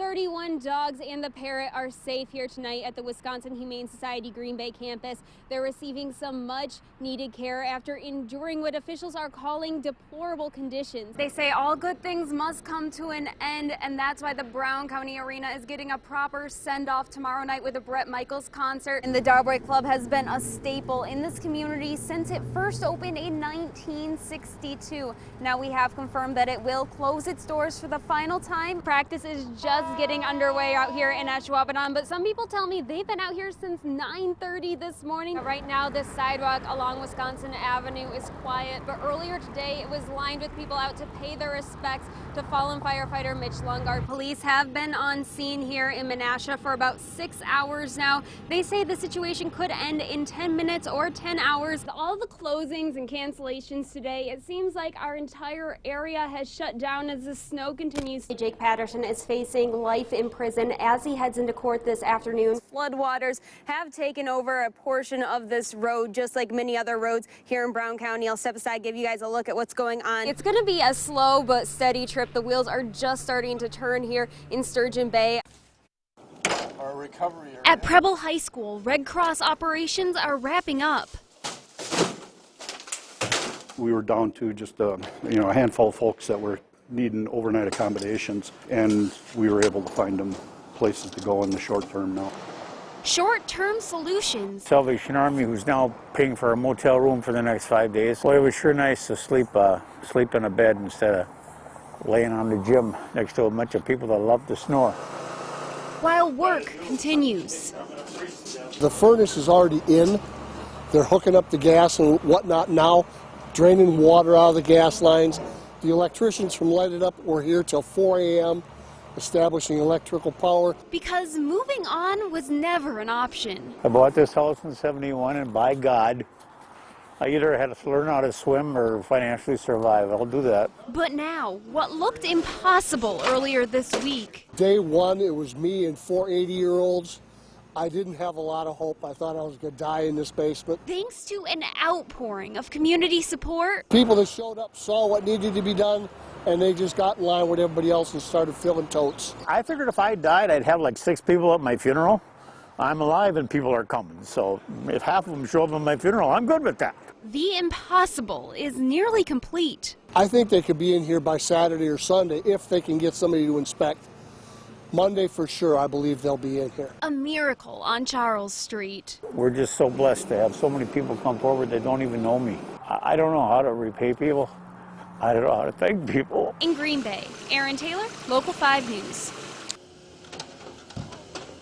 31 dogs and the parrot are safe here tonight at the Wisconsin Humane Society Green Bay campus. They're receiving some much needed care after enduring what officials are calling deplorable conditions. They say all good things must come to an end, and that's why the Brown County Arena is getting a proper send-off tomorrow night with a Bret Michaels concert. And the Darboy Club has been a staple in this community since it first opened in 1962. Now we have confirmed that it will close its doors for the final time. Practice is just getting underway out here in Ashwaubenon, but some people tell me they've been out here since 9:30 this morning. Right now, this sidewalk along Wisconsin Avenue is quiet, but earlier today it was lined with people out to pay their respects to fallen firefighter Mitch Lungard. Police have been on scene here in Menasha for about 6 hours now. They say the situation could end in 10 minutes or 10 hours. All the closings and cancellations today, it seems like our entire area has shut down as the snow continues. Jake Patterson is facing life in prison as he heads into court this afternoon. Floodwaters have taken over a portion of this road, just like many other roads here in Brown County. I'll step aside, give you guys a look at what's going on. It's going to be a slow but steady trip. The wheels are just starting to turn here in Sturgeon Bay. Our recovery area. At Preble High School, Red Cross operations are wrapping up. We were down to just a handful of folks that were needing overnight accommodations, and we were able to find them places to go in the short term now. Short-term solutions. Salvation Army, who's now paying for a motel room for the next 5 days. Boy, it was sure nice to sleep in a bed instead of laying on the gym next to a bunch of people that love to snore. While work continues. The furnace is already in. They're hooking up the gas and whatnot now, draining water out of the gas lines. The electricians from Light It Up were here till 4 a.m. establishing electrical power. Because moving on was never an option. I bought this house in '71, and by God, I either had to learn how to swim or financially survive. I'll do that. But now, what looked impossible earlier this week. Day one, it was me and 4 80-year-olds. I didn't have a lot of hope. I thought I was going to die in this basement. Thanks to an outpouring of community support. People that showed up saw what needed to be done, and they just got in line with everybody else and started filling totes. I figured if I died, I'd have like 6 people at my funeral. I'm alive and people are coming, so if half of them show up at my funeral, I'm good with that. The impossible is nearly complete. I think they could be in here by Saturday or Sunday if they can get somebody to inspect. Monday for sure, I believe they'll be in here. A miracle on Charles Street. We're just so blessed to have so many people come forward that don't even know me. I don't know how to repay people. I don't know how to thank people. In Green Bay, Erinn Taylor, Local 5 News.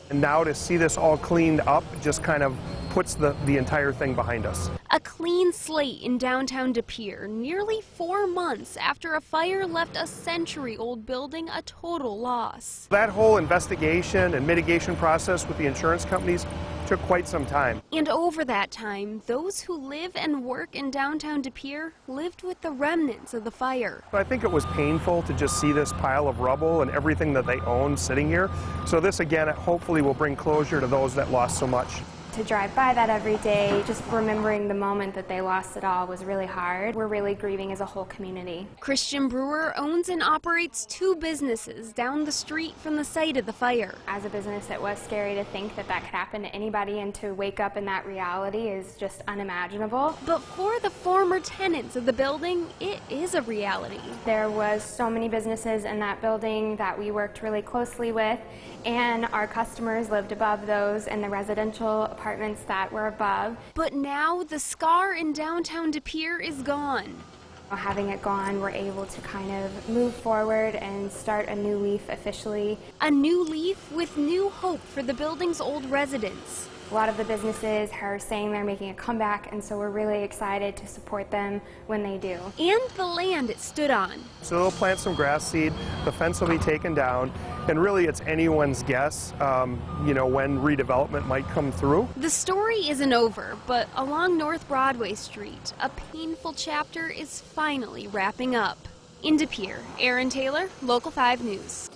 And now to see this all cleaned up just kind of puts the entire thing behind us. A clean slate in downtown De Pere, nearly 4 months after a fire left a century-old building a total loss. That whole investigation and mitigation process with the insurance companies took quite some time. And over that time, those who live and work in downtown De Pere lived with the remnants of the fire. I think it was painful to just see this pile of rubble and everything that they own sitting here. So this again hopefully will bring closure to those that lost so much. To drive by that every day, just remembering the moment that they lost it all was really hard. We're really grieving as a whole community. Christian Brewer owns and operates 2 businesses down the street from the site of the fire. As a business, it was scary to think that that could happen to anybody, and to wake up in that reality is just unimaginable. But for the former tenants of the building, it is a reality. There was so many businesses in that building that we worked really closely with, and our customers lived above those in the residential apartments that were above. But now the scar in downtown De Pere is gone. Having it gone, we're able to kind of move forward and start a new leaf officially. A new leaf with new hope for the building's old residents. A lot of the businesses are saying they're making a comeback, and so we're really excited to support them when they do. And the land it stood on. So they'll plant some grass seed, the fence will be taken down, and really it's anyone's guess, when redevelopment might come through. The story isn't over, but along North Broadway Street, a painful chapter is finally wrapping up. In De Pere, Erinn Taylor, Local 5 News.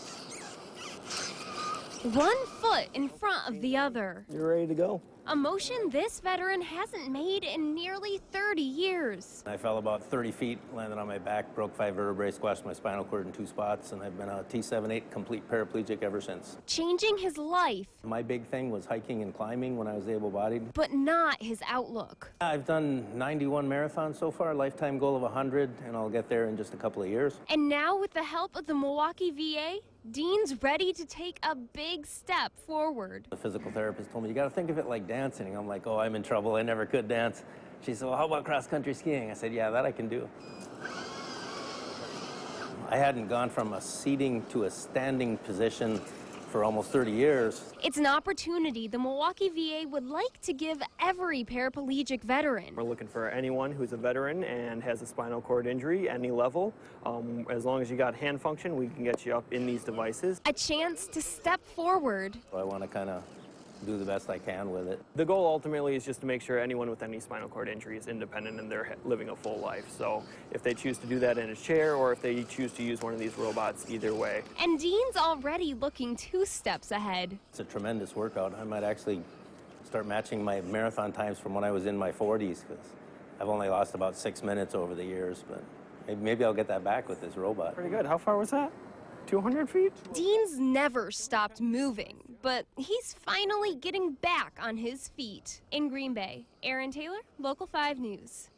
One foot in front of the other. You ready to go? A motion this veteran hasn't made in nearly 30 30 years. I fell about 30 feet, landed on my back, broke 5 vertebrae, squashed my spinal cord in 2 spots, and I've been a T7-8 complete paraplegic ever since. Changing his life, My big thing was hiking and climbing when I was able-bodied. but not his outlook. I've done 91 marathons so far, lifetime goal of 100, and I'll get there in just a couple of years. And now with the help of the Milwaukee VA, Dean's ready to take a big step forward. The physical therapist told me, you got to think of it like dancing. I'm like, oh, I'm in trouble. I never could dance. She said, well, how about cross-country skiing? I said, yeah, that I can do. I hadn't gone from a seating to a standing position for almost 30 years. It's an opportunity the Milwaukee VA would like to give every paraplegic veteran. We're looking for anyone who's a veteran and has a spinal cord injury, any level. As long as you got hand function, we can get you up in these devices. A chance to step forward. So I want to kind of do the best I can with it. The goal ultimately is just to make sure anyone with any spinal cord injury is independent and they're living a full life. So if they choose to do that in a chair or if they choose to use one of these robots, either way. And Dean's already looking 2 steps ahead. It's a tremendous workout. I might actually start matching my marathon times from when I was in my 40s, because I've only lost about 6 minutes over the years, but maybe I'll get that back with this robot. Pretty good. How far was that? 200 feet? Dean's never stopped moving, but he's finally getting back on his feet. In Green Bay, Erinn Taylor, Local 5 News.